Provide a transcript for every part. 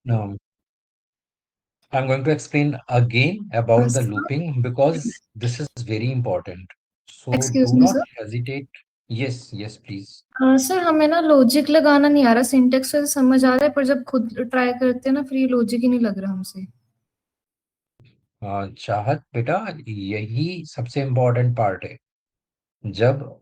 No, I'm going to explain again about the looping because this is very important. So excuse do me not sir. hesitate. Yes, yes, please. Sir हमें ना logic लगाना नहीं आ रहा, syntax तो समझ आ रहा है पर जब खुद ट्राई करते हैं ना फिर ये लॉजिक ही नहीं लग रहा हमसे। चाहत बेटा, यही सबसे इम्पोर्टेंट पार्ट है। जब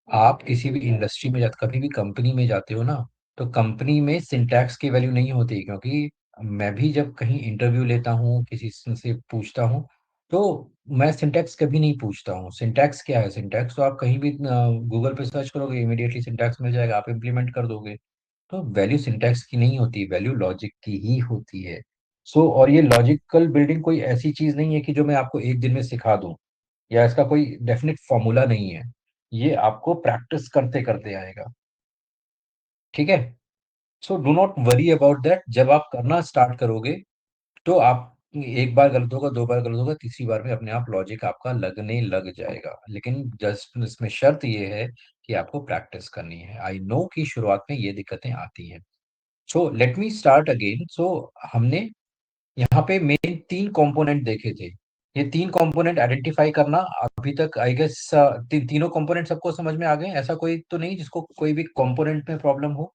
आप किसी भी इंडस्ट्री में जाते, कभी भी कंपनी में जाते हो ना, तो कंपनी में सिंटैक्स की वैल्यू नहीं होती, क्योंकि मैं भी जब कहीं इंटरव्यू लेता हूँ, किसी से पूछता हूँ, तो मैं सिंटैक्स कभी नहीं पूछता हूँ। सिंटैक्स क्या है? सिंटैक्स तो आप कहीं भी गूगल पे सर्च करोगे, इमीडिएटली सिंटैक्स मिल जाएगा, आप इम्प्लीमेंट कर दोगे। तो वैल्यू सिंटैक्स की नहीं होती, वैल्यू लॉजिक की ही होती है। और ये लॉजिकल बिल्डिंग कोई ऐसी चीज नहीं है कि जो मैं आपको एक दिन में सिखा दूं, या इसका कोई डेफिनेट फॉर्मूला नहीं है। ये आपको प्रैक्टिस करते करते आएगा। ठीक है? So do not worry about that. जब आप करना स्टार्ट करोगे, तो आप एक बार गलत होगा, दो बार गलत होगा, तीसरी बार में अपने आप लॉजिक आपका लगने लग जाएगा। लेकिन जस्ट इसमें शर्त ये है कि आपको प्रैक्टिस करनी है। आई नो कि शुरुआत में ये दिक्कतें आती हैं। सो लेट मी स्टार्ट अगेन। हमने यहाँ पे मेन तीन कंपोनेंट देखे थे। ये तीन कंपोनेंट आइडेंटिफाई करना, अभी तक आई गेस तीनों कंपोनेंट सबको समझ में आ गए। ऐसा कोई तो नहीं जिसको कोई भी कंपोनेंट में प्रॉब्लम हो?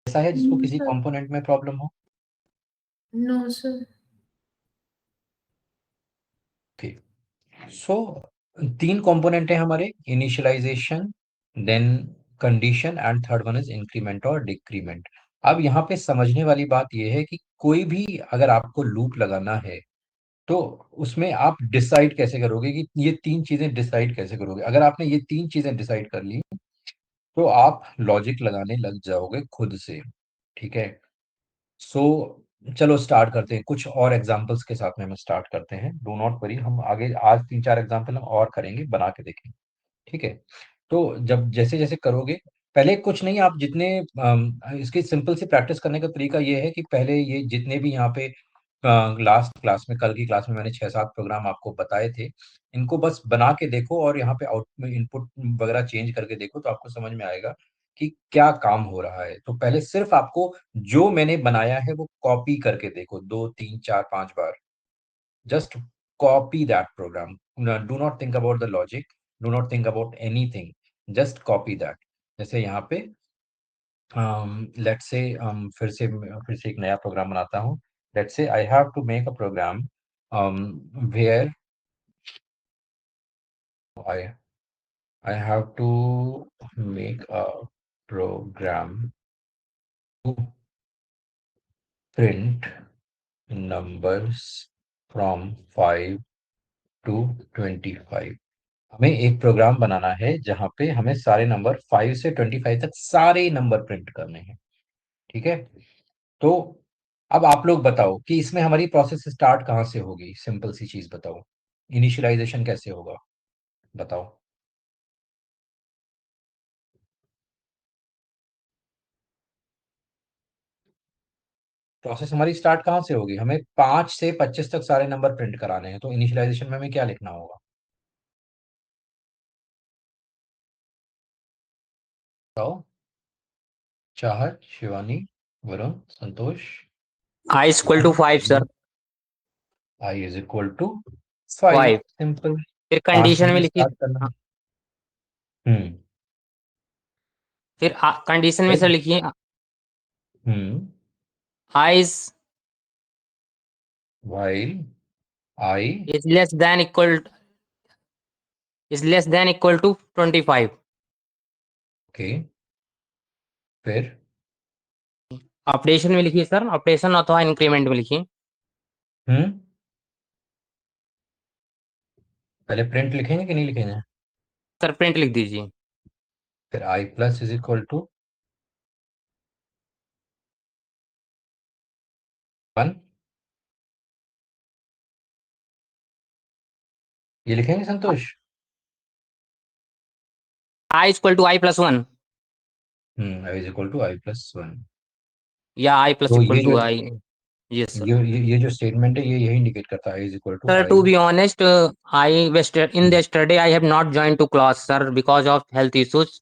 ऐसा है जिसको किसी सर कंपोनेंट में प्रॉब्लम हो? No sir. ओके। सो तीन कंपोनेंट है हमारे: initialization, then condition, and third one is increment और डिक्रीमेंट। अब यहाँ पे समझने वाली बात यह है कि कोई भी अगर आपको लूप लगाना है, तो उसमें आप डिसाइड कैसे करोगे कि ये तीन चीजें डिसाइड कैसे करोगे? अगर आपने ये तीन चीजें डिसाइड कर ली, तो आप लॉजिक लगाने लग जाओगे खुद से। ठीक है? सो चलो स्टार्ट करते हैं, कुछ और एग्जांपल्स के साथ में हम स्टार्ट करते हैं। डो नॉट वरी, हम आगे आज तीन चार एग्जांपल हम और करेंगे, बना के देखेंगे। ठीक है? तो जब जैसे जैसे करोगे, पहले कुछ नहीं, आप जितने इसकी सिंपल सी प्रैक्टिस करने का तरीका ये है कि पहले ये जितने भी यहाँ पे लास्ट क्लास में, कल की क्लास में मैंने 6-7 प्रोग्राम आपको बताए थे, इनको बस बना के देखो और यहाँ पे आउट में इनपुट वगैरह चेंज करके देखो, तो आपको समझ में आएगा कि क्या काम हो रहा है। तो पहले सिर्फ आपको जो मैंने बनाया है वो कॉपी करके देखो, 2 3 4 5 बार। just copy that program. No, do not think about the logic, do not think about anything, just copy that। जैसे यहाँ पे लेट्स से फिर से एक नया प्रोग्राम बनाता हूँ। Let's say I have to make a program where I I have to make a program to print numbers from 5 to 25। हमें एक प्रोग्राम बनाना है जहां पे हमें सारे नंबर 5 से 25 तक सारे नंबर प्रिंट करने हैं। ठीक है? तो अब आप लोग बताओ कि इसमें हमारी प्रोसेस स्टार्ट कहाँ से होगी? सिंपल सी चीज बताओ, इनिशियलाइजेशन कैसे होगा? बताओ। प्रोसेस हमारी स्टार्ट कहाँ से होगी? हमें 5 से 25 तक सारे नंबर प्रिंट कराने हैं, तो इनिशियलाइजेशन में हमें क्या लिखना होगा? बताओ। Chahat, Shivani, Varun, Santosh, I is equal to 5 sir। I is equal to 5। 5 simple. फिर 5 से कंडीशन में हमें लिखिए। स्टार्ट करना हाँ, है। हम्म। फिर कंडीशन में फिर सर लिखिए हम्म। I while I is less than equal is less than equal to 25। Okay. फिर ऑपरेशन में लिखिए सर, ऑपरेशन अथवा इंक्रीमेंट में लिखिए। हम्म। पहले प्रिंट लिखेंगे कि नहीं लिखेंगे? सर प्रिंट लिख दीजिए। फिर I plus is equal to 1। ये लिखेंगे Santosh? I is equal to I plus 1 I is equal to I plus 1। या I plus तो equal to I। Yes sir. ये जो स्टेटमेंट है, ये यही इंडिकेट करता है I is equal to Sir, I. to be honest, in the yesterday I have not joined to class, sir, because of health issues.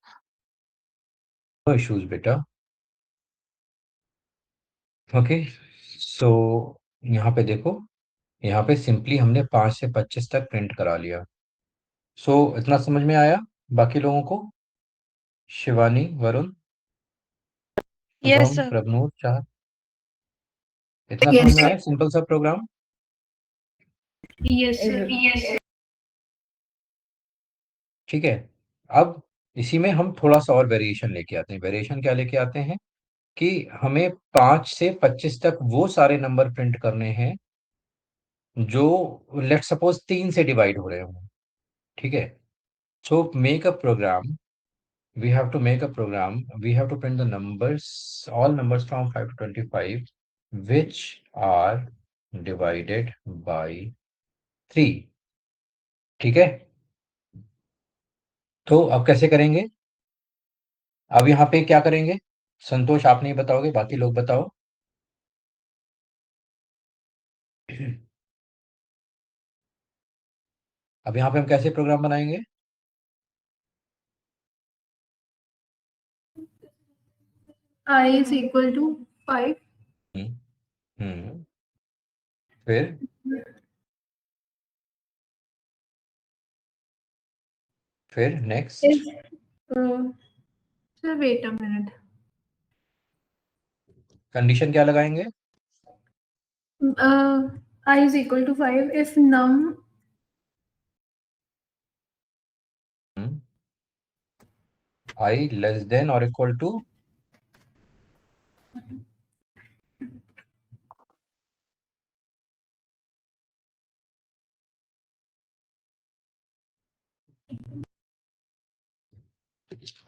No issues बेटा। Okay, so यहाँ पे देखो, यहाँ पे सिंपली हमने 5 से 25 तक प्रिंट करा लिया। सो इतना समझ में आया बाकी लोगों को? Shivani, Varun, yes Shubham, sir. प्रभनूर, चार, इतना समझ यस में आया सिंपल सा प्रोग्राम? Yes sir. ठीक है। अब इसी में हम थोड़ा सा और वेरिएशन लेके आते हैं। वेरिएशन क्या लेके आते हैं कि हमें 5 से 25 तक वो सारे नंबर प्रिंट करने हैं जो लेट सपोज 3 से डिवाइड हो रहे हो। ठीक है। So make a program, we have to make a program, we have to print the numbers, all numbers from 5 to 25 which are divided by 3। ठीक है। तो अब कैसे करेंगे? अब यहाँ पे क्या करेंगे? संतोष आप नहीं बताओगे, बाकी लोग बताओ। अब यहाँ पे हम कैसे प्रोग्राम बनाएंगे? I is equal to 5 हम्म हम्म, फिर next is sir wait a minute. Condition क्या लगाएंगे? I is equal to 5 if num I less than और इक्वल टू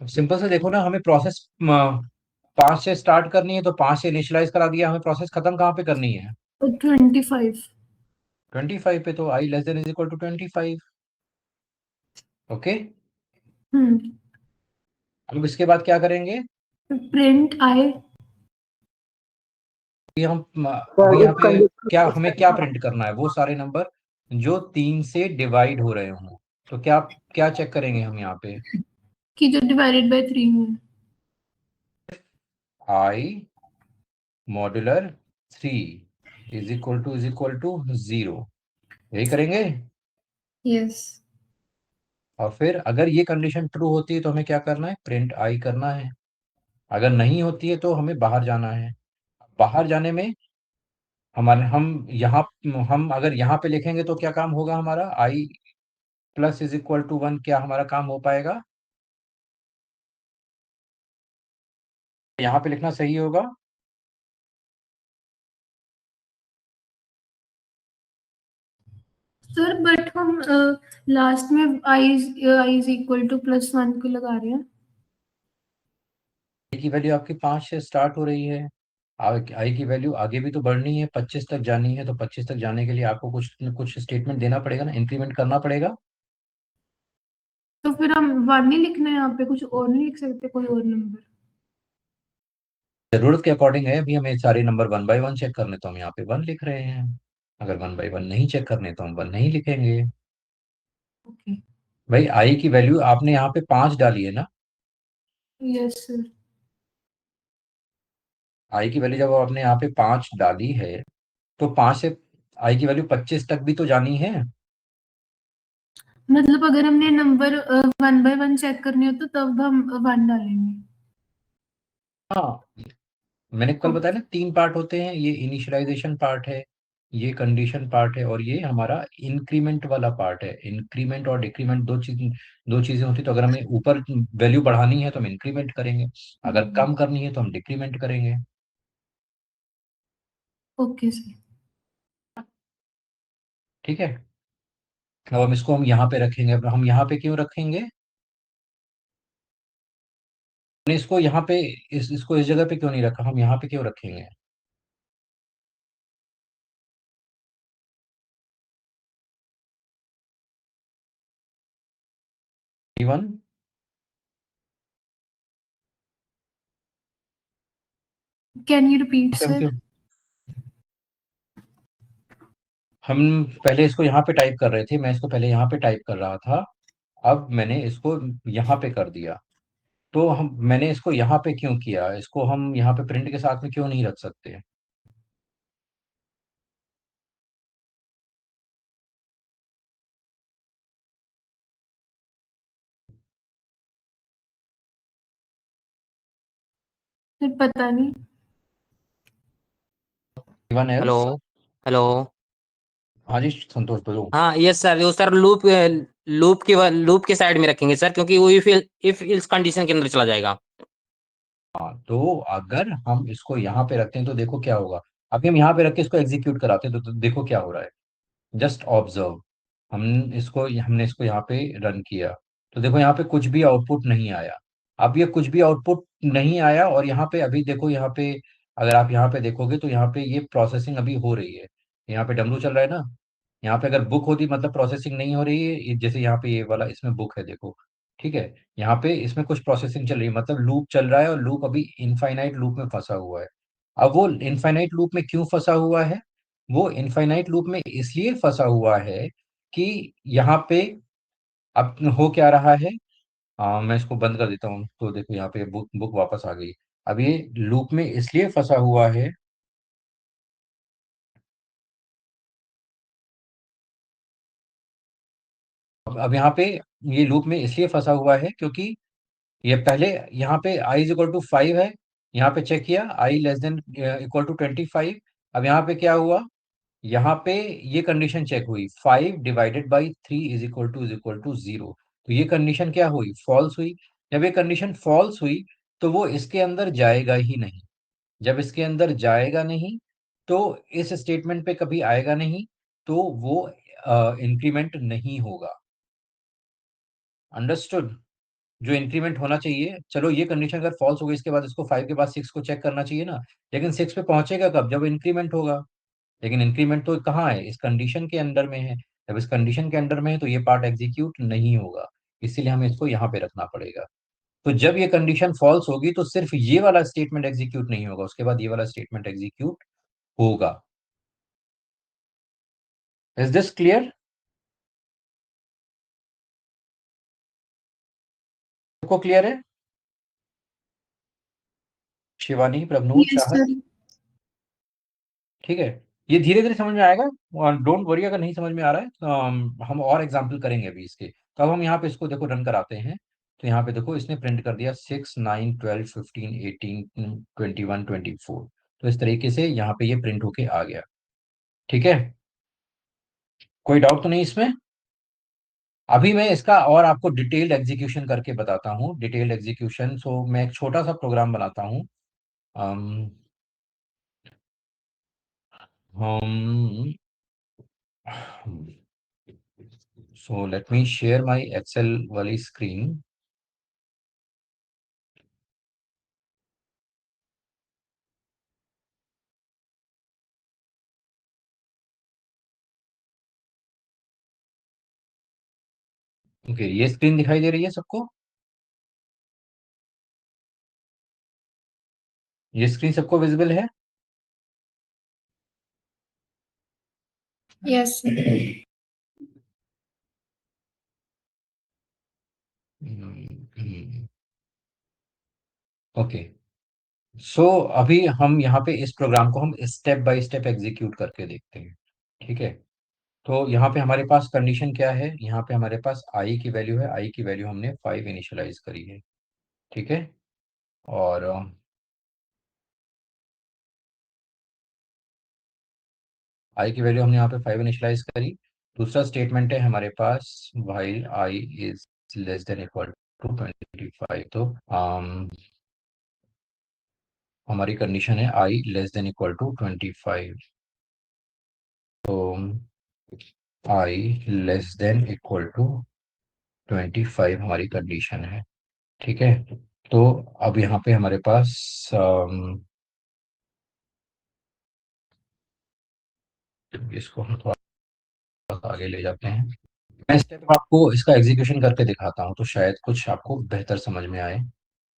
सिंपल से देखो ना, हमें प्रोसेस 5 से स्टार्ट करनी है तो 5 से इनिशियलाइज करा दिया, हमें प्रोसेस खत्म कहाँ पे करनी है? 25 25 पे, तो I less than is equal to 25। Okay. Hmm अब इसके बाद क्या करेंगे? print I अभी यहाँ पे क्या हमें क्या प्रिंट करना है? वो सारे नंबर जो 3 से डिवाइड हो रहे हों। तो क्या क्या चेक करेंगे हम यहाँ पे? की जो divided by 3 है। आई मॉड्यूलर 3 इज इक्वल टू 0, यही करेंगे। यस। और फिर अगर ये कंडीशन ट्रू होती है तो हमें क्या करना है? प्रिंट आई करना है। अगर नहीं होती है तो हमें बाहर जाना है। बाहर जाने में हमारे हम अगर यहाँ पे लिखेंगे तो क्या काम होगा हमारा? आई प्लस इज इक्वल टू 1, क्या हमारा काम हो पाएगा? यहाँ पे लिखना सही होगा। सर बट हम लास्ट में I is equal to +1 को लगा रहे हैं। आई की वैल्यू आपकी 5 से स्टार्ट हो रही है। आई की वैल्यू आगे भी तो बढ़नी है, 25 तक जानी है। तो 25 तक जाने के लिए आपको कुछ न कुछ स्टेटमेंट देना पड़ेगा ना, इंक्रीमेंट करना पड़ेगा। तो फिर हम 1 ही लिखना है यहाँ पे, कुछ और नहीं लिख सकते कोई और नंबर? जरूरत के अकॉर्डिंग है। अभी हमें सारे नंबर 1 बाय 1 चेक करने, तो हम यहाँ पे 1 लिख रहे हैं। अगर 1 बाय 1 नहीं चेक करने तो हम 1 नहीं लिखेंगे। ओके। भाई आई की वैल्यू आपने यहाँ पे 5 डाली है ना। Yes sir. आई की वैल्यू जब आपने यहाँ पे 5 डाली है तो 5 से आई की वैल्यू 25 तक भी तो जानी है। मतलब अगर हमने नंबर 1 by 1 चेक करनी हो तो तब हम 1 डालेंगे। हाँ, मैंने कल ओके। बताया ना 3 पार्ट होते हैं। ये इनिशियलाइजेशन पार्ट है, ये कंडीशन पार्ट है, और ये हमारा इंक्रीमेंट वाला पार्ट है। इंक्रीमेंट और डिक्रीमेंट दो चीजें होती है। तो अगर हमें ऊपर वैल्यू बढ़ानी है तो हम इंक्रीमेंट करेंगे, अगर कम करनी है तो हम डिक्रीमेंट करेंगे। Okay sir. ठीक है। अब हम इसको हम यहाँ पे रखेंगे। अब हम यहाँ पे क्यों रखेंगे? हमने इसको यहाँ पे इसको इस जगह पे क्यों नहीं रखा? हम यहाँ पे क्यों रखेंगे? इवन कैन यू रिपीट हम सर? क्यों हम पहले इसको यहाँ पे टाइप कर रहे थे, मैं इसको पहले यहाँ पे टाइप कर रहा था। अब मैंने इसको यहाँ पे कर दिया। तो मैंने इसको यहाँ पे क्यों किया? इसको हम यहाँ पे प्रिंट के साथ में क्यों नहीं रख सकते? फिर पता नहीं। One hello. एल्स। हेलो। हाँ जी संतोष बोलो। हाँ यस सर, वो सर लूप के साइड में रखेंगे सर, क्योंकि वो इफ इस कंडीशन के अंदर चला जाएगा। हाँ तो अगर हम इसको यहाँ पे रखते हैं तो देखो क्या होगा। अभी हम यहाँ पे रख के इसको एग्जीक्यूट कराते हैं तो देखो क्या हो रहा है। Just observe. हमने इसको यहाँ पे रन किया तो देखो यहाँ पे कुछ भी आउटपुट नहीं आया। अब ये कुछ भी आउटपुट नहीं आया और यहाँ पे अभी देखो यहाँ पे अगर आप यहाँ पे देखोगे तो यहाँ पे ये प्रोसेसिंग अभी हो रही है। यहाँ पे डमरू चल रहा है ना। यहाँ पे अगर बुक होती मतलब प्रोसेसिंग नहीं हो रही है जैसे यहाँ पे ये वाला इसमें बुक है देखो। ठीक है। यहाँ पे इसमें कुछ प्रोसेसिंग चल रही है मतलब लूप चल रहा है और लूप अभी इनफाइनाइट लूप में फंसा हुआ है। अब वो इनफाइनाइट लूप में क्यों फंसा हुआ है। वो इनफाइनाइट लूप में इसलिए फंसा हुआ है कि यहाँ पे अब हो क्या रहा है। मैं इसको बंद कर देता हूँ तो देखो यहाँ पे बुक बुक वापस आ गई। अब ये लूप में इसलिए फंसा हुआ है। अब यहाँ पे ये लूप में इसलिए फंसा हुआ है क्योंकि ये पहले यहाँ पे i इज इक्वल टू 5 है। यहाँ पे चेक किया i less than equal to 25। अब यहाँ पे क्या हुआ। यहाँ पे ये कंडीशन चेक हुई 5 divided by 3 is equal to 0। तो ये कंडीशन क्या हुई फॉल्स हुई। जब ये कंडीशन फॉल्स हुई तो वो इसके अंदर जाएगा ही नहीं। जब इसके अंदर जाएगा नहीं तो इस स्टेटमेंट पे कभी आएगा नहीं। तो वो इंक्रीमेंट नहीं होगा। अंडरस्टूड। जो इंक्रीमेंट होना चाहिए चलो ये कंडीशन अगर फॉल्स हो गई इसके बाद इसको 5 के बाद 6 को चेक करना चाहिए ना। लेकिन 6 पे पहुंचेगा कब जब इंक्रीमेंट होगा। लेकिन इंक्रीमेंट तो कहाँ है इस कंडीशन के अंडर में है। जब इस कंडीशन के अंडर में है तो ये पार्ट एग्जीक्यूट नहीं होगा। इसीलिए हमें इसको यहाँ पे रखना पड़ेगा। तो जब ये कंडीशन फॉल्स होगी तो सिर्फ ये वाला स्टेटमेंट एग्जीक्यूट नहीं होगा उसके बाद ये वाला स्टेटमेंट एग्जीक्यूट होगा। Is this clear. सबको क्लियर है। शिवानी प्रभनूर यस चाहत। सर। ठीक है। ये धीरे धीरे समझ में आएगा। डोंट वरी अगर नहीं समझ में आ रहा है तो हम और एग्जाम्पल करेंगे अभी इसके। तो अब हम यहाँ पे इसको देखो रन कराते हैं। तो यहाँ पे देखो इसने प्रिंट कर दिया 6 9 12 15 18 21 24। तो इस तरीके से यहाँ पे ये प्रिंट होके आ गया। ठीक है। कोई डाउट तो नहीं इसमें। अभी मैं इसका और आपको डिटेल्ड एग्जीक्यूशन करके बताता हूँ डिटेल्ड एग्जीक्यूशन। सो मैं एक छोटा सा प्रोग्राम बनाता हूँ। अम, हम so let me share my excel वाली स्क्रीन। ओके ये स्क्रीन दिखाई दे रही है सबको। ये स्क्रीन सबको विजिबल है। यस। ओके। सो अभी हम यहाँ पे इस प्रोग्राम को हम स्टेप बाय स्टेप एग्जीक्यूट करके देखते हैं। ठीक है। तो यहाँ पे हमारे पास कंडीशन क्या है यहाँ पे हमारे पास आई की वैल्यू है आई की वैल्यू हमने 5 इनिशियलाइज करी है। ठीक है। और आई की वैल्यू हमने यहाँ पे 5 इनिशियलाइज करी। दूसरा स्टेटमेंट है हमारे पास while I is less than equal to 25। तो हमारी कंडीशन है I less than equal to 25। तो I less than equal to 25 हमारी कंडीशन है। ठीक है। तो अब यहाँ पे हमारे पास इसको हम थोड़ा सा आगे ले जाते हैं। मैं स्टेप आपको इसका एग्जीक्यूशन करके दिखाता हूँ तो शायद कुछ आपको बेहतर समझ में आए।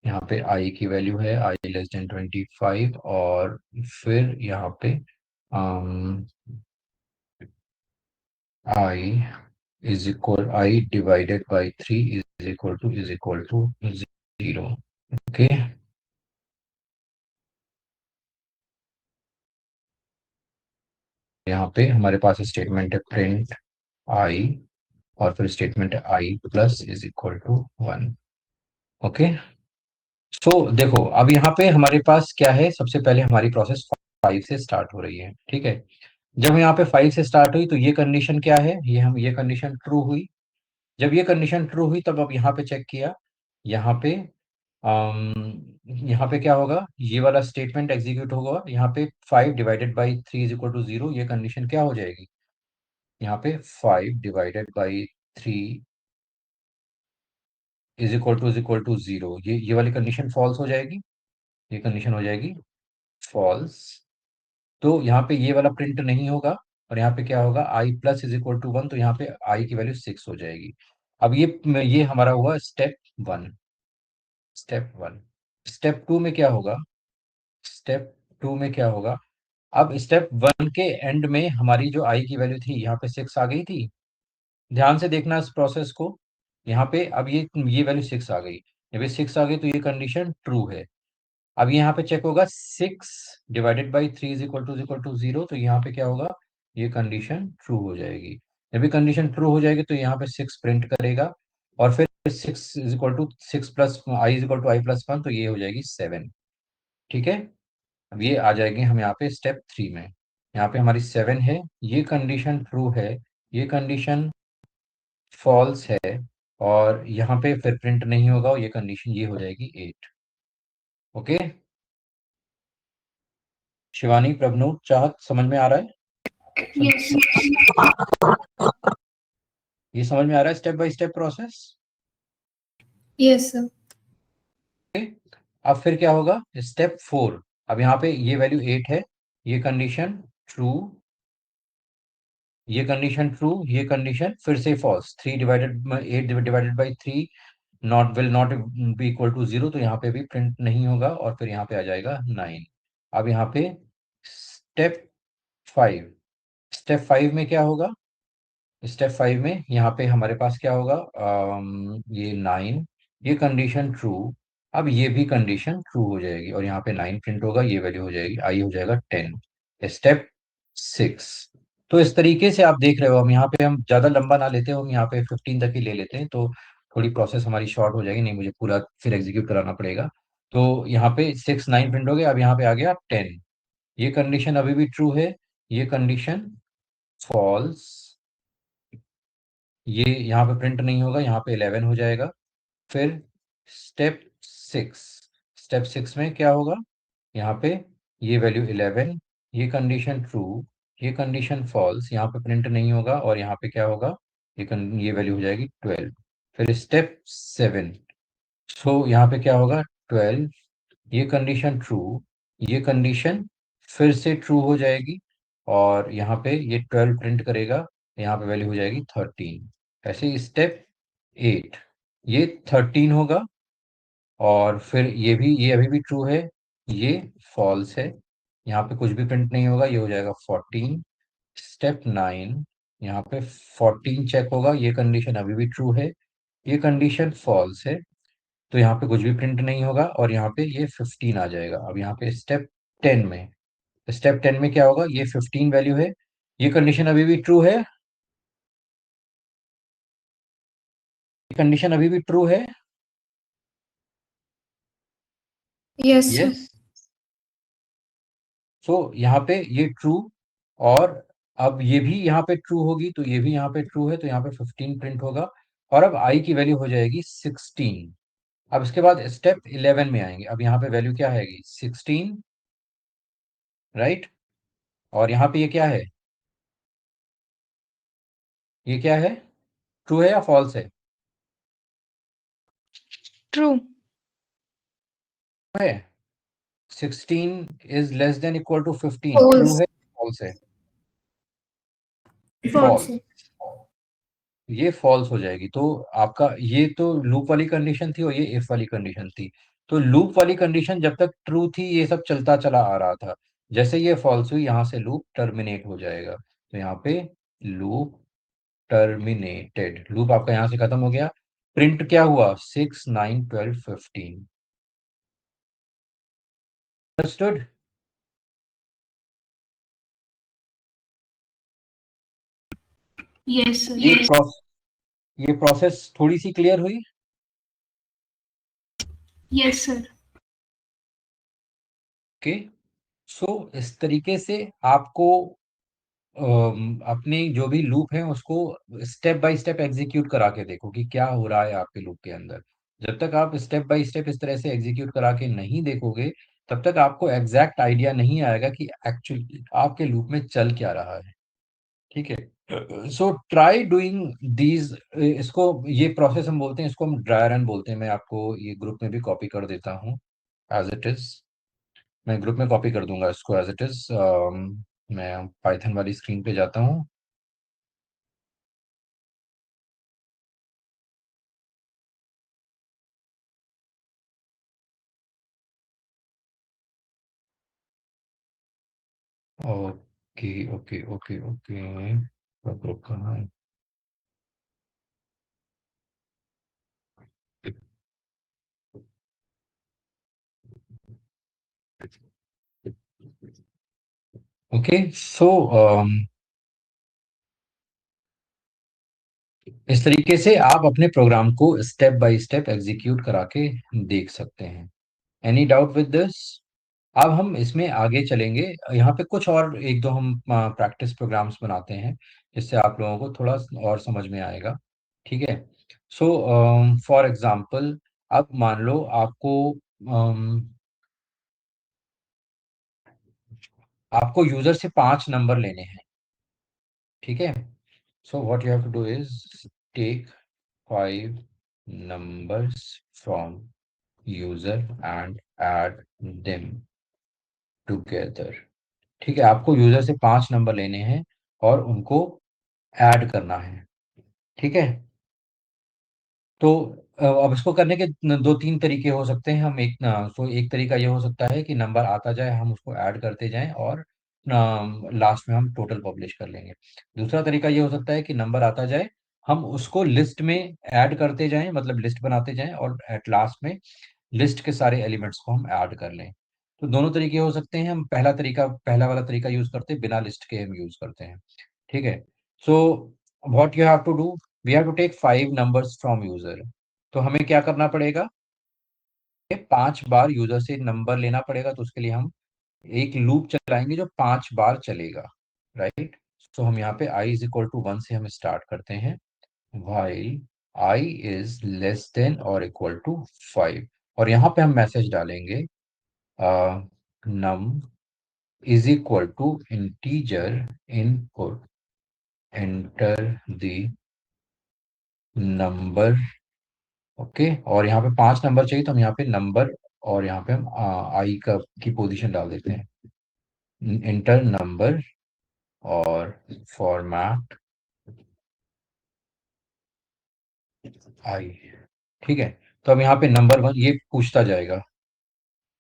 यहाँ पे आई की वैल्यू है आई लेस देन 25 और फिर यहाँ पे I I divided by 3 is equal to 0। Okay. यहाँ पे हमारे पास स्टेटमेंट है प्रिंट आई और फिर स्टेटमेंट है I plus is equal to 1। Okay. तो देखो अब यहाँ पे हमारे पास क्या है, सबसे पहले हमारी प्रोसेस 5 से स्टार्ट हो रही है, ठीक है। जब यहाँ पे 5 से स्टार्ट हुई तो ये कंडीशन क्या है, ये कंडीशन ट्रू हुई। जब ये कंडीशन ट्रू हुई तब अब यहाँ पे चेक किया, यहाँ पे यहाँ पे क्या होगा, ये वाला स्टेटमेंट एग्जीक्यूट होगा। यहाँ पे 5 divided by 3 is equal to 0, ये कंडीशन क्या हो जाएगी, यहाँ पे 5 divided by 3 is equal to 0, ये वाली कंडीशन फॉल्स हो जाएगी, ये कंडीशन हो जाएगी फॉल्स। तो यहाँ पे ये वाला प्रिंट नहीं होगा, और यहाँ पे क्या होगा, आई प्लस इज इक्वल टू 1, तो यहाँ पे आई की वैल्यू 6 हो जाएगी। अब ये हमारा हुआ वन। स्टेप 1। स्टेप 2 में क्या होगा, स्टेप 2 में क्या होगा, अब स्टेप 1 के एंड में हमारी जो आई की वैल्यू थी, यहाँ पे 6 आ गई थी। ध्यान से देखना इस प्रोसेस को, यहाँ पे अब ये वैल्यू 6 आ गई। जब ये 6 आ गई तो ये कंडीशन ट्रू है। अब यहाँ पे चेक होगा 6 divided by 3 is equal to 0, तो यहाँ पे क्या होगा, ये कंडीशन ट्रू हो जाएगी। जब ये कंडीशन ट्रू हो जाएगी तो यहाँ पे 6 प्रिंट करेगा, और फिर 6 plus I is equal to I plus 1, तो ये हो जाएगी 7। ठीक है। अब ये आ जाएंगे हम यहाँ पे स्टेप 3 में। यहाँ पे हमारी 7 है, ये कंडीशन ट्रू है, ये कंडीशन फॉल्स है, और यहाँ पे फिर प्रिंट नहीं होगा, और ये कंडीशन ये हो जाएगी 8। ओके, शिवानी, प्रभनोद, चाहत, समझ में आ रहा है? यस ये समझ में आ रहा है step by step process? Yes sir. अब फिर क्या होगा, स्टेप 4। अब यहाँ पे ये वैल्यू 8 है, ये कंडीशन ट्रू, ये कंडीशन ट्रू, ये कंडीशन फिर से false. 8 divided by 3 will not be equal to 0, तो यहाँ पे भी प्रिंट नहीं होगा, और फिर यहाँ पे आ जाएगा 9। अब यहाँ पे स्टेप 5, स्टेप 5 में क्या होगा, स्टेप 5 में यहाँ पे हमारे पास क्या होगा, ये 9, ये कंडीशन ट्रू। अब ये भी कंडीशन ट्रू हो जाएगी, और यहाँ पे 9 प्रिंट होगा, ये वैल्यू हो जाएगी, आई हो जाएगा 10। स्टेप 6। तो इस तरीके से आप देख रहे हो, हम यहाँ पे हम ज्यादा लंबा ना लेते, हम यहाँ पे 15 तक ही ले लेते हैं, तो थोड़ी प्रोसेस हमारी शॉर्ट हो जाएगी, नहीं मुझे पूरा फिर एग्जीक्यूट कराना पड़ेगा। तो यहाँ पे 6 9 प्रिंट हो गया, अब यहाँ पे आ गया 10, ये कंडीशन अभी भी ट्रू है, ये कंडीशन फॉल्स, ये यहाँ पे प्रिंट नहीं होगा, यहाँ पे 11 हो जाएगा। फिर स्टेप 6, स्टेप 6 में क्या होगा, यहाँ पे ये वैल्यू 11, ये कंडीशन ट्रू, ये कंडीशन फॉल्स, यहाँ पे प्रिंट नहीं होगा, और यहाँ पे क्या होगा, ये वैल्यू हो जाएगी 12। फिर स्टेप 7, सो यहाँ पे क्या होगा, 12, ये कंडीशन ट्रू, ये कंडीशन फिर से ट्रू हो जाएगी, और यहाँ पे ये 12 प्रिंट करेगा, यहाँ पे वैल्यू हो जाएगी 13। ऐसे स्टेप 8, ये 13 होगा, और फिर ये अभी भी ट्रू है, ये फॉल्स है, यहाँ पे कुछ भी प्रिंट नहीं होगा, ये हो जाएगा 14। स्टेप 9, यहाँ पे 14 चेक होगा, ये कंडीशन अभी भी ट्रू है, ये कंडीशन फॉल्स है, तो यहाँ पे कुछ भी प्रिंट नहीं होगा, और यहाँ पे ये 15 आ जाएगा। अब यहाँ पे स्टेप 10 में क्या होगा, ये 15 वैल्यू है, ये कंडीशन अभी भी ट्रू है, ये कंडीशन अभी भी ट्रू है। Yes sir. यस। सो यहाँ पे ये ट्रू, और अब ये भी यहाँ पे ट्रू होगी, तो ये भी यहाँ पे ट्रू है, तो यहाँ पे 15 प्रिंट होगा, और अब आई की वैल्यू हो जाएगी 16। अब इसके बाद स्टेप 11 में आएंगे, अब यहाँ पे वैल्यू क्या आएगी, 16, राइट। और यहाँ पे ये क्या है, ये क्या है, ट्रू है या फॉल्स है? ट्रू है। 16 is less than equal to 15, False. True है फॉल्स है? फॉल्स फॉल्स, ये फॉल्स हो जाएगी। तो आपका ये तो लूप वाली कंडीशन थी, और ये इफ वाली कंडीशन थी। तो लूप वाली कंडीशन जब तक ट्रू थी, ये सब चलता चला आ रहा था, जैसे ये फॉल्स हुई, यहाँ से लूप टर्मिनेट हो जाएगा। तो यहाँ पे लूप टर्मिनेटेड, लूप आपका यहाँ से खत्म हो गया। प्रिंट क्या हुआ, 6 9 12 15। अंडरस्टूड? यस ये प्रोसेस थोड़ी सी क्लियर हुई? यस सर ओके, सो इस तरीके से आपको अपनी जो भी लूप है उसको स्टेप बाय स्टेप एग्जीक्यूट करा के देखो कि क्या हो रहा है आपके लूप के अंदर। जब तक आप स्टेप बाय स्टेप इस तरह से एग्जीक्यूट करा के नहीं देखोगे, तब तक आपको एग्जैक्ट आइडिया नहीं आएगा कि एक्चुअली आपके लूप में चल क्या रहा है। ठीक है, सो ट्राई डूइंग दीज, इसको ये प्रोसेस हम बोलते हैं, इसको हम ड्राई रन बोलते हैं। मैं आपको ये ग्रुप में भी कॉपी कर देता हूँ एज इट इज। मैं ग्रुप में कॉपी कर दूंगा इसको एज इट इज। मैं पाइथन वाली स्क्रीन पे जाता हूँ। Okay okay okay okay, group कहाँ है? ओके, सो इस तरीके से आप अपने प्रोग्राम को स्टेप बाय स्टेप एग्जीक्यूट करा के देख सकते हैं। Any doubt with this? अब हम इसमें आगे चलेंगे। यहाँ पे कुछ और एक दो हम प्रैक्टिस प्रोग्राम्स बनाते हैं, जिससे आप लोगों को थोड़ा और समझ में आएगा। ठीक है, सो फॉर एग्जांपल, अब मान लो आपको यूजर से 5 नंबर लेने हैं। ठीक है, so what you have to do is take 5 numbers from user and add them together। ठीक है, आपको यूजर से 5 नंबर लेने हैं और उनको ऐड करना है। ठीक है, तो अब इसको करने के दो तीन तरीके हो सकते हैं। हम एक तरीका ये हो सकता है कि नंबर आता जाए, हम उसको ऐड करते जाएं और लास्ट में हम टोटल पब्लिश कर लेंगे। दूसरा तरीका ये हो सकता है कि नंबर आता जाए, हम उसको लिस्ट में ऐड करते जाएं, मतलब लिस्ट बनाते जाएं, और एट लास्ट में लिस्ट के सारे एलिमेंट्स को हम ऐड कर लें। तो दोनों तरीके हो सकते हैं। हम पहला वाला तरीका यूज करते हैं, बिना लिस्ट के हम यूज करते हैं। ठीक है, so what you have to do, we have to take 5 numbers from user. तो हमें क्या करना पड़ेगा, 5 बार यूजर से नंबर लेना पड़ेगा। तो उसके लिए हम एक लूप चलाएंगे जो 5 बार चलेगा। राइट, तो हम यहाँ पे i इज इक्वल टू 1 से हम स्टार्ट करते हैं, while i is less than और इक्वल टू 5। और यहाँ पे हम मैसेज डालेंगे num is equal to integer input, enter the number. Okay, और यहाँ पे 5 नंबर चाहिए, तो हम यहाँ पे नंबर और यहाँ पे हम आई का की पोजीशन डाल देते हैं, इंटर नंबर और फॉर्मेट आई। ठीक है, तो अब यहाँ पे नंबर 1 ये पूछता जाएगा।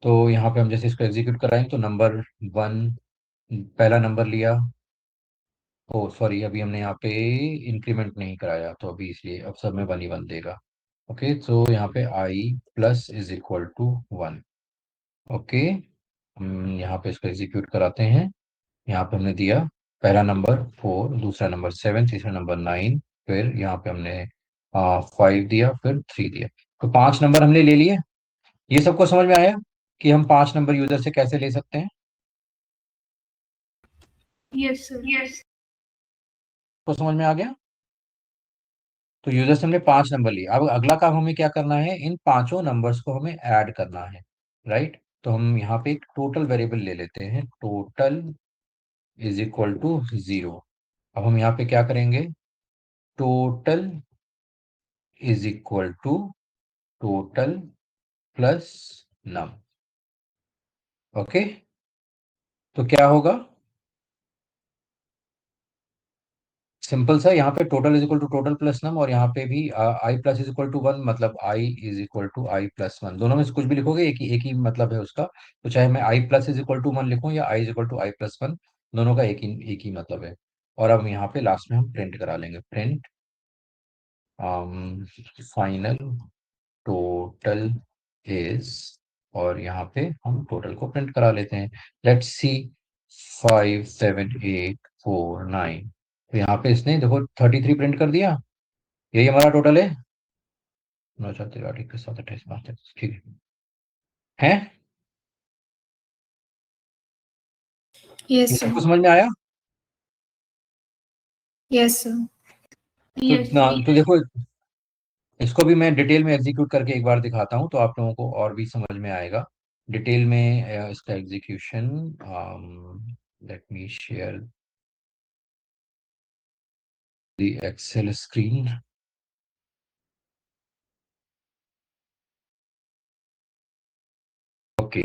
तो यहाँ पे हम जैसे इसको एग्जीक्यूट कराएंगे तो नंबर 1 पहला नंबर लिया। ओ सॉरी, अभी हमने यहाँ पे इंक्रीमेंट नहीं कराया, तो अभी इसलिए अब सब में 1 ही 1 देगा। ओके, तो यहाँ पे I plus is equal to 1। Okay, हम यहाँ पे इसको एग्जीक्यूट कराते हैं। यहाँ पे हमने दिया पहला नंबर 4, दूसरा नंबर 7, तीसरा नंबर 9, फिर यहाँ पे हमने 5 दिया, फिर 3 दिया। तो 5 नंबर हमने ले लिए। ये सबको समझ में आया कि हम 5 नंबर यूजर से कैसे ले सकते हैं? Yes sir. तो समझ में आ गया। तो यूजर से हमने 5 नंबर लिए। अब अगला काम हमें क्या करना है, इन पांचों नंबर्स को हमें ऐड करना है। राइट, तो हम यहाँ पे एक टोटल वेरिएबल ले लेते हैं, टोटल इज इक्वल टू 0। अब हम यहाँ पे क्या करेंगे, total is equal to total plus num. Okay, तो क्या होगा, सिंपल सा, यहाँ पे total is equal to total plus num, और यहाँ पे भी I plus is equal to 1, मतलब I is equal to I plus 1। दोनों में से कुछ भी लिखोगे एक ही मतलब है उसका। तो चाहे मैं I plus is equal to 1 लिखूं या I is equal to I plus 1, दोनों का एक ही मतलब है। और अब यहाँ पे लास्ट में हम प्रिंट करा लेंगे, प्रिंट फाइनल टोटल इज, और यहाँ पे हम टोटल को प्रिंट करा लेते हैं। Let's see, 5 7 8 4 9। तो यहाँ पे इसने देखो 33 प्रिंट कर दिया। यही हमारा टोटल है, 9 4 13 21 7 28 29 30। ठीक है, यस ये सर। सबको समझ में आया? Yes sir. यस तो देखो, इसको भी मैं डिटेल में एग्जीक्यूट करके एक बार दिखाता हूँ तो आप लोगों को और भी समझ में आएगा डिटेल में इसका execution. Let me share the Excel screen. Okay,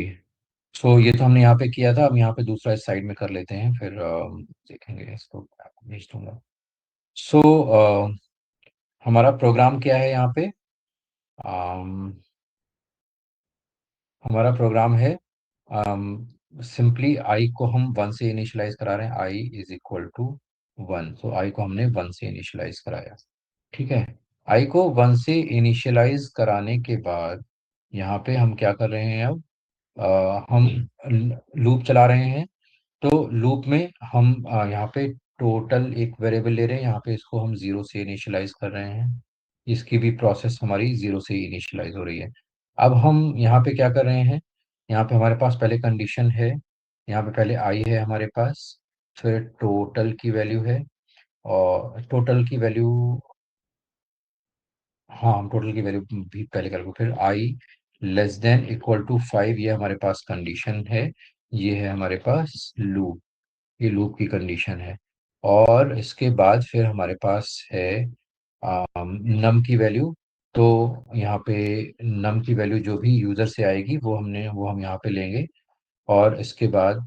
so ये तो हमने यहाँ पे किया था, अब यहाँ पे दूसरा इस साइड में कर लेते हैं, फिर देखेंगे इसको, भेज दूंगा। सो हमारा प्रोग्राम क्या है यहाँ पे? हमारा प्रोग्राम है, सिंपली आई को हम 1 से इनिशियलाइज करा रहे हैं, आई इज इक्वल टू 1। तो आई को हमने 1 से इनिशियलाइज कराया, ठीक है। आई को 1 से इनिशियलाइज कराने के बाद यहाँ पे हम क्या कर रहे हैं अब? हम लूप चला रहे हैं। तो लूप में हम यहाँ पे टोटल एक वेरिएबल ले रहे हैं, यहाँ पे इसको हम 0 से इनिशियलाइज कर रहे हैं। इसकी भी प्रोसेस हमारी 0 से इनिशियलाइज हो रही है। अब हम यहाँ पे क्या कर रहे हैं? यहाँ पे हमारे पास पहले कंडीशन है, यहाँ पे पहले आई है हमारे पास, फिर टोटल की वैल्यू है, और टोटल की वैल्यू, हाँ हम टोटल की वैल्यू भी पहले कर, फिर आई लेस देन इक्वल टू 5, ये हमारे पास कंडीशन है। ये है हमारे पास लूप, ये लूप की कंडीशन है। और इसके बाद फिर हमारे पास है नम की वैल्यू। तो यहाँ पे नम की वैल्यू जो भी यूजर से आएगी वो हम यहाँ पे लेंगे। और इसके बाद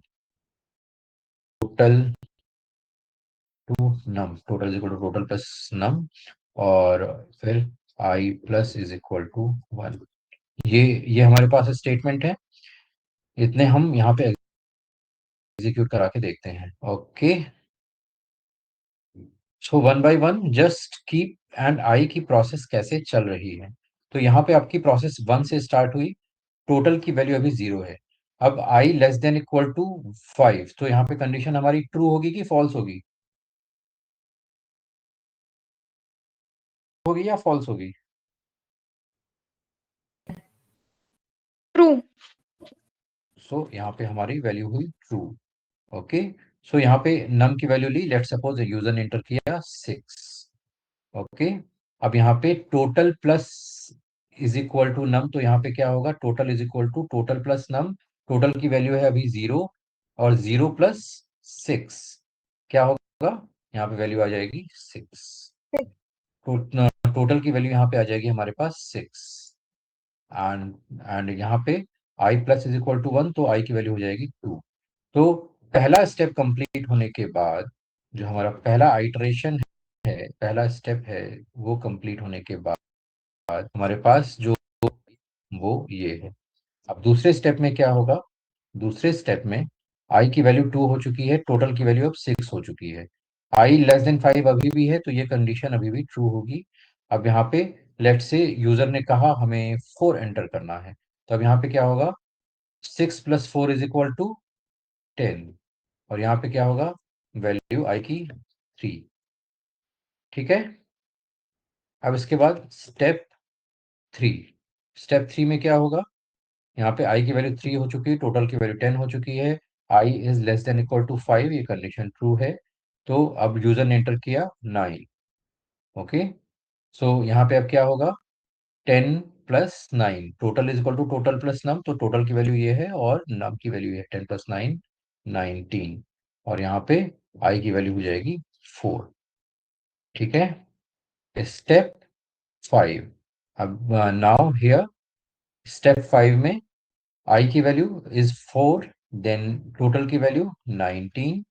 total to num, total is equal to total plus num, और फिर I plus is equal to 1। ये हमारे पास स्टेटमेंट है, इतने हम यहाँ पे एग्जीक्यूट करा के देखते हैं। Okay, so 1 by 1 just keep and I की प्रोसेस कैसे चल रही है। तो यहाँ पे आपकी प्रोसेस 1 से स्टार्ट हुई, टोटल की वैल्यू अभी 0 है। अब आई लेस देन इक्वल टू 5, तो यहाँ पे कंडीशन हमारी ट्रू होगी कि फॉल्स होगी? होगी या फॉल्स होगी? ट्रू। सो यहाँ पे हमारी वैल्यू हुई ट्रू। ओके, सो यहाँ पे नम की वैल्यू ली, लेट सपोज यूजर ने एंटर किया 6। ओके, अब यहाँ पे total plus is equal to num, तो यहाँ पे क्या होगा? Total is equal to total plus num. Total की वैल्यू है अभी 0, और 0 प्लस 6 क्या होगा? यहाँ पे वैल्यू आ जाएगी 6। टोटल की वैल्यू यहाँ पे आ जाएगी हमारे पास 6, एंड यहाँ पे I plus is equal to 1, तो आई की वैल्यू हो जाएगी 2। तो पहला स्टेप कंप्लीट होने के बाद, जो हमारा पहला आइटरेशन है, पहला स्टेप है, वो कंप्लीट होने के बाद हमारे पास जो वो ये है। अब दूसरे स्टेप में क्या होगा? दूसरे स्टेप में आई की वैल्यू 2 हो चुकी है, टोटल की वैल्यू अब 6 हो चुकी है। आई लेस देन 5 अभी भी है, तो ये कंडीशन अभी भी ट्रू होगी। अब यहाँ पे लेट से यूजर ने कहा हमें 4 एंटर करना है, तो अब यहाँ पे क्या होगा? 6 प्लस 4 इज इक्वल टू 10, और यहाँ पे क्या होगा? वैल्यू आई की 3। ठीक है, अब इसके बाद थ्री स्टेप थ्री में क्या होगा? यहाँ पे आई की वैल्यू 3 हो चुकी है, टोटल की वैल्यू 10 हो चुकी है, I is less than equal to 5, ये कंडीशन ट्रू है। तो अब यूजर ने एंटर किया 9। ओके, सो यहाँ पे अब क्या होगा? 10 plus 9, total is equal to total plus num, तो टोटल की वैल्यू ये है और नम की वैल्यू है 10 प्लस 9 19, और यहाँ पे आई की वैल्यू हो जाएगी 4। ठीक है, स्टेप 5। अब नाउ हियर स्टेप 5 में आई की वैल्यू इज 4, देन टोटल की value 19,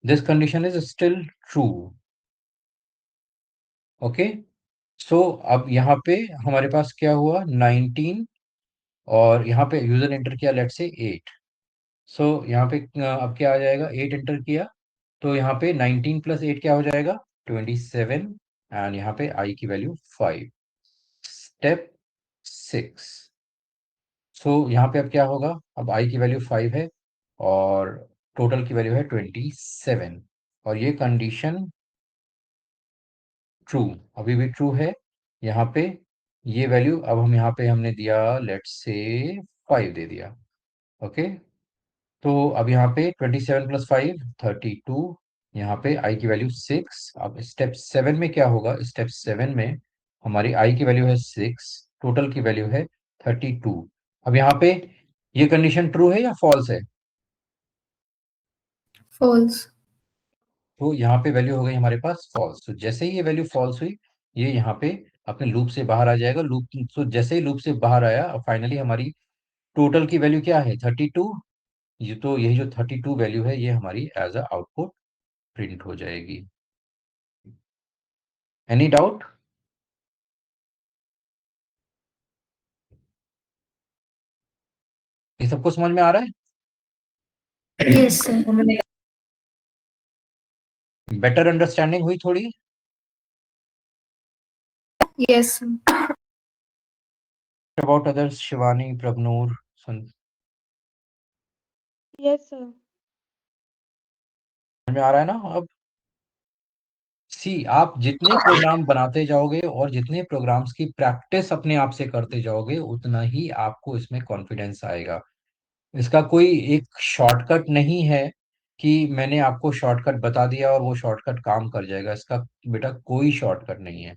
this condition is still true. Okay, so अब यहाँ पे हमारे पास क्या हुआ? 19, और यहाँ पे यूजर एंटर किया लेट से 8। सो यहाँ पे अब क्या आ जाएगा? 8 एंटर किया, तो यहाँ पे 19 प्लस 8 क्या हो जाएगा? 27, एंड यहाँ पे आई की वैल्यू 5। स्टेप 6, सो यहाँ पे अब क्या होगा? अब आई की वैल्यू 5 है, और टोटल की वैल्यू है 27, और ये कंडीशन ट्रू, अभी भी ट्रू है। यहाँ पे ये वैल्यू अब हम यहाँ पे हमने दिया लेट्स से 5 दे दिया। ओके, तो अब यहाँ पे 27 + 5 32, यहाँ पे आई की वैल्यू 6। अब स्टेप 7 में क्या होगा? स्टेप 7 में हमारी आई की वैल्यू है 6, टोटल की वैल्यू है 32। अब यहाँ पे ये कंडीशन ट्रू है या फॉल्स है? फॉल्स। तो यहाँ पे वैल्यू हो गई हमारे पास फॉल्स। तो जैसे ही ये वैल्यू फॉल्स हुई, ये यहाँ पे अपने लूप से बाहर आ जाएगा। लूप, तो जैसे ही लूप से बाहर आया, फाइनली हमारी टोटल की वैल्यू क्या है? 32। ये तो यही जो 32 वैल्यू है, ये हमारी एज अ आउटपुट प्रिंट हो जाएगी। Any doubt? ये सबको समझ में आ रहा है? Yes sir. बेटर अंडरस्टैंडिंग हुई थोड़ी? Yes sir. About others, Shivani, Prabhnoor, Yes, sir. समझ में आ रहा है ना अब? सी, आप जितने प्रोग्राम बनाते जाओगे और जितने प्रोग्राम्स की प्रैक्टिस अपने आप से करते जाओगे, उतना ही आपको इसमें कॉन्फिडेंस आएगा। इसका कोई एक शॉर्टकट नहीं है कि मैंने आपको शॉर्टकट बता दिया और वो शॉर्टकट काम कर जाएगा। इसका बेटा कोई शॉर्टकट नहीं है।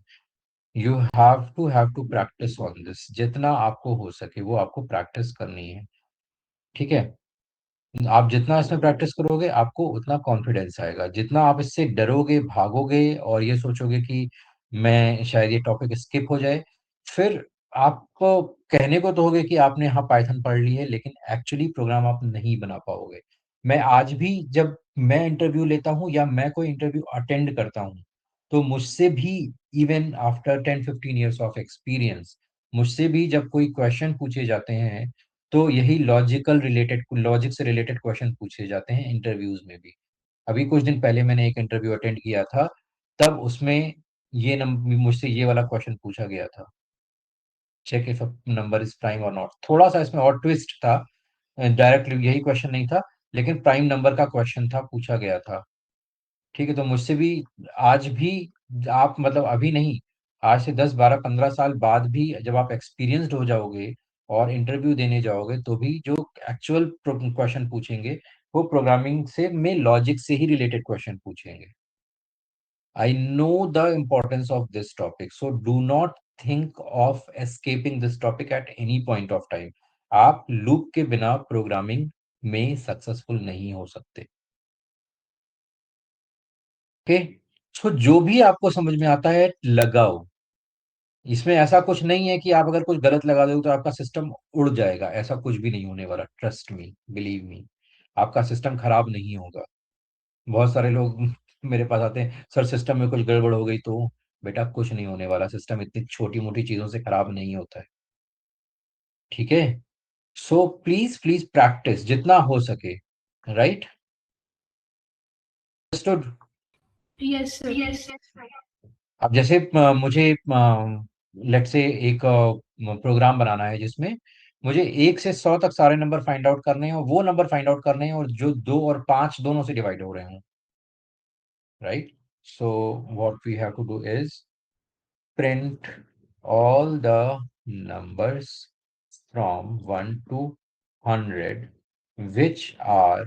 You have to practice on this. जितना आपको हो सके वो आपको प्रैक्टिस करनी है। ठीक है? आप जितना इसमें प्रैक्टिस करोगे, आपको उतना कॉन्फिडेंस आएगा। जितना आप इससे डरोगे, भागोगे और ये सोचोगे कि मैं शायद ये टॉपिक स्किप हो जाए, फिर आपको कहने को तो होगे कि आपने हाँ पाइथन पढ़ ली है, लेकिन एक्चुअली प्रोग्राम आप नहीं बना पाओगे। मैं आज भी जब मैं इंटरव्यू लेता हूँ या मैं कोई इंटरव्यू अटेंड करता हूँ, तो मुझसे भी, even after 10-15 years of experience, मुझसे भी जब कोई क्वेश्चन पूछे जाते हैं, तो यही लॉजिक से रिलेटेड क्वेश्चन पूछे जाते हैं इंटरव्यूज में भी। अभी कुछ दिन पहले मैंने एक इंटरव्यू अटेंड किया था, तब उसमें मुझसे ये वाला क्वेश्चन पूछा गया था, check if number is prime और नॉट। थोड़ा सा इसमें और ट्विस्ट था, डायरेक्टली यही क्वेश्चन नहीं था, लेकिन प्राइम नंबर का क्वेश्चन था, पूछा गया था। ठीक है? तो मुझसे भी आज भी, आप मतलब अभी नहीं, आज से 10, 12, 15 साल बाद भी जब आप एक्सपीरियंस्ड हो जाओगे और इंटरव्यू देने जाओगे, तो भी जो एक्चुअल क्वेश्चन पूछेंगे, वो प्रोग्रामिंग से में लॉजिक से ही रिलेटेड क्वेश्चन पूछेंगे। I know the importance of this topic, so do not think of escaping this topic at any point of time. आप लूप के बिना प्रोग्रामिंग में सक्सेसफुल नहीं हो सकते। ओके? सो जो भी आपको समझ में आता है लगाओ। इसमें ऐसा कुछ नहीं है कि आप अगर कुछ गलत लगा दोगे तो आपका सिस्टम उड़ जाएगा। ऐसा कुछ भी नहीं होने वाला। ट्रस्ट मी, बिलीव मी, आपका सिस्टम खराब नहीं होगा। बहुत सारे लोग मेरे पास आते हैं, सर सिस्टम में कुछ गड़बड़ हो गई। तो बेटा कुछ नहीं होने वाला। सिस्टम इतनी छोटी मोटी चीजों से खराब नहीं होता है। ठीक है? सो प्लीज प्लीज प्रैक्टिस जितना हो सके। राइट? अंडरस्टूड? Yes, sir. अब जैसे मुझे लेट से एक प्रोग्राम बनाना है जिसमें मुझे 1 से 100 तक सारे नंबर फाइंड आउट करने हैं, और वो नंबर फाइंड आउट करने हैं और जो 2 और 5 दोनों से डिवाइड हो रहे हैं। Right? So what we have to do is print all the numbers from 1 to 100 which are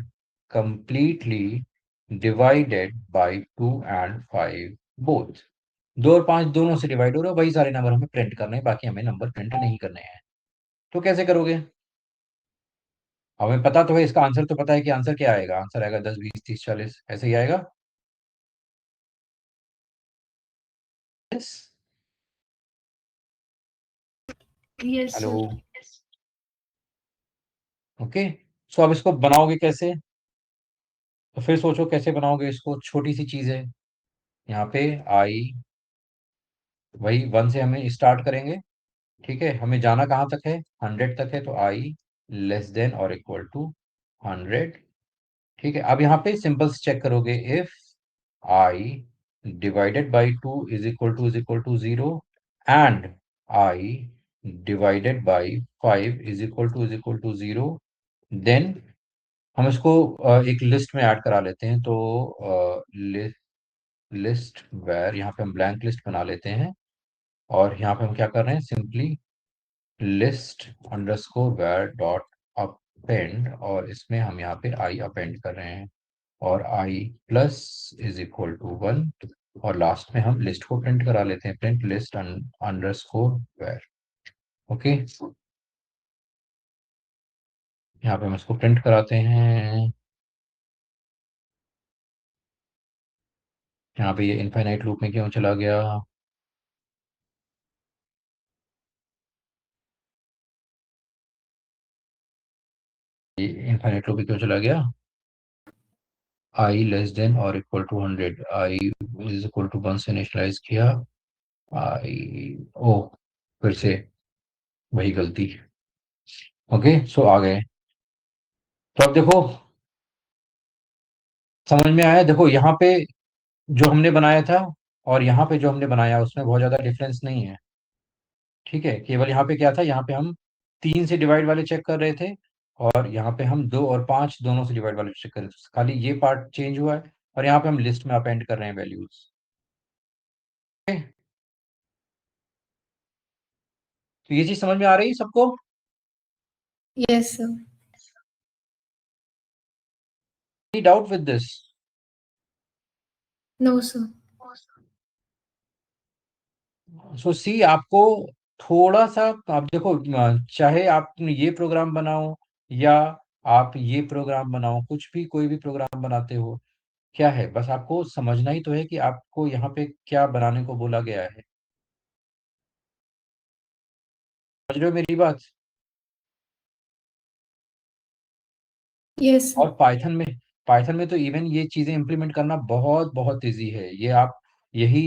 completely divided by 2 and 5 both। 2 और 5 दोनों से डिवाइड हो रहे हैं, वही सारे नंबर हमें प्रिंट करने हैं, बाकी हमें नंबर प्रिंट नहीं करने हैं। तो कैसे करोगे? हमें पता तो है, इसका आंसर तो पता है कि आंसर क्या आएगा। आंसर आएगा 10, 20, 30, 40, ऐसे ही आएगा। Yes? Yes, hello? sir. Okay? So अब इसको बनाओगे कैसे? तो फिर सोचो कैसे बनाओगे इसको। छोटी सी चीज है। यहाँ पे आई, वही 1 से हमें स्टार्ट करेंगे। ठीक है? हमें जाना कहाँ तक है? 100 तक है। तो आई लेस देन और इक्वल टू 100। ठीक है? अब यहाँ पे सिंपल से चेक करोगे, if I divided by 2 is equal to 0 and I divided by 5 is equal to 0, then हम इसको एक लिस्ट में ऐड करा लेते हैं। तो लिस्ट वेर, यहाँ पे हम ब्लैंक लिस्ट बना लेते हैं, और यहाँ पे हम क्या कर रहे हैं? Simply list underscore where dot up append, और इसमें हम यहाँ पे आई अपेंड कर रहे हैं, और आई प्लस इज इक्वल टू 1, और लास्ट में हम लिस्ट को प्रिंट करा लेते हैं, print list underscore where. Okay, यहाँ पे हम इसको प्रिंट कराते हैं। यहाँ पे ये इनफाइनाइट लूप में क्यों चला गया? ये इनफाइनाइट लूप में क्यों चला गया? आई लेस देन और equal to 100, I is equal to 1 से इनिशियलाइज किया, आई ओ फिर से वही गलती। ओके, सो आ गए। तो अब देखो, समझ में आया? देखो यहाँ पे जो हमने बनाया था और यहाँ पे जो हमने बनाया उसमें बहुत ज्यादा डिफरेंस नहीं है। ठीक है, केवल यहाँ पे क्या था, यहाँ पे हम 3 से डिवाइड वाले चेक कर रहे थे, और यहाँ पे हम 2 और 5 दोनों से डिवाइड वाले चेक कर रहे थे, खाली ये पार्ट चेंज हुआ है, और यहाँ पे हम लिस्ट में अपेंड कर रहे हैं वैल्यूज। तो ये चीज समझ में आ रही है सबको? Yes sir. Any doubt with this? No sir. So see, आपको थोड़ा सा, आप देखो, चाहे आप ये प्रोग्राम बनाओ या आप ये प्रोग्राम बनाओ, कुछ भी कोई भी प्रोग्राम बनाते हो, क्या है, बस आपको समझना ही तो है कि आपको यहाँ पे क्या बनाने को बोला गया है। समझ रहे हो मेरी बात? यस और सर। पाइथन में तो इवन ये चीजें इंप्लीमेंट करना बहुत बहुत इजी है। ये आप, यही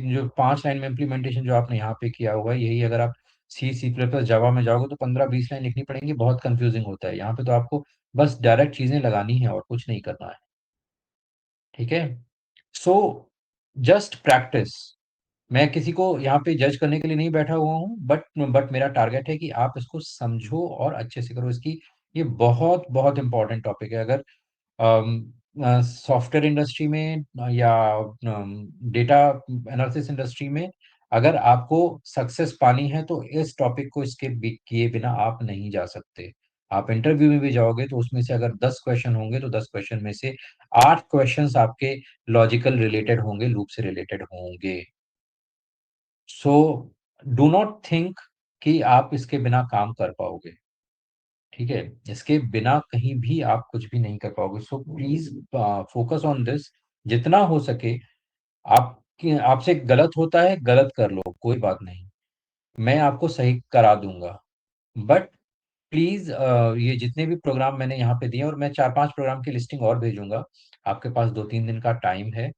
जो 5 लाइन में इंप्लीमेंटेशन जो आपने यहाँ पे किया हुआ है, यही अगर आप सी प्लस प्लस जावा में जाओगे तो 15-20 लाइन लिखनी पड़ेंगी, बहुत कंफ्यूजिंग होता है। यहाँ पे तो आपको बस डायरेक्ट चीजें लगानी है और कुछ नहीं करना है। ठीक है, सो जस्ट प्रैक्टिस। मैं किसी को यहाँ पे जज करने के लिए नहीं बैठा हुआ हूँ, बट मेरा टारगेट है कि आप इसको समझो और अच्छे से करो इसकी। ये बहुत बहुत इंपॉर्टेंट टॉपिक है। अगर सॉफ्टवेयर इंडस्ट्री में या डेटा एनालिसिस इंडस्ट्री में अगर आपको सक्सेस पानी है तो इस टॉपिक को इसके किए बिना आप नहीं जा सकते। आप इंटरव्यू में भी जाओगे तो उसमें से अगर 10 क्वेश्चन होंगे तो 10 क्वेश्चन में से 8 क्वेश्चंस आपके लॉजिकल रिलेटेड होंगे, लूप से रिलेटेड होंगे। सो डू नॉट थिंक कि आप इसके बिना काम कर पाओगे। ठीक है, इसके बिना कहीं भी आप कुछ भी नहीं कर पाओगे। So please focus on this जितना हो सके। आप आपसे गलत होता है, गलत कर लो, कोई बात नहीं, मैं आपको सही करा दूंगा। बट प्लीज, ये जितने भी प्रोग्राम मैंने यहाँ पे दिए, और मैं 4-5 प्रोग्राम की लिस्टिंग और भेजूंगा, आपके पास 2-3 दिन का टाइम है।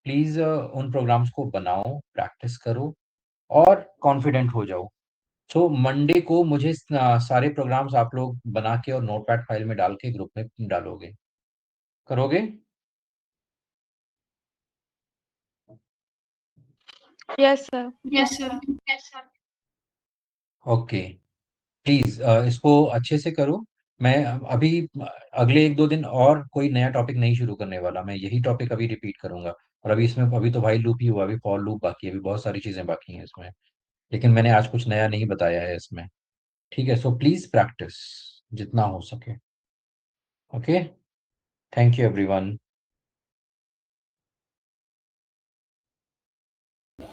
प्लीज उन प्रोग्राम्स को बनाओ, प्रैक्टिस करो और कॉन्फिडेंट हो जाओ। सो मंडे को मुझे सारे प्रोग्राम्स आप लोग बना के और नोटपैड फाइल में डाल के ग्रुप में डालोगे, करोगे? Yes sir. Yes sir. Okay, please इसको अच्छे से करो। मैं अभी अगले 1-2 दिन और कोई नया टॉपिक नहीं शुरू करने वाला, मैं यही टॉपिक अभी रिपीट करूंगा। और अभी इसमें, अभी तो भाई लूप ही हुआ, अभी फॉर लूप बाकी है, अभी बहुत सारी चीजें बाकी हैं इसमें, लेकिन मैंने आज कुछ नया नहीं बताया है इसमें। ठीक है, सो प्लीज प्रैक्टिस जितना हो सके। Okay, thank you everyone.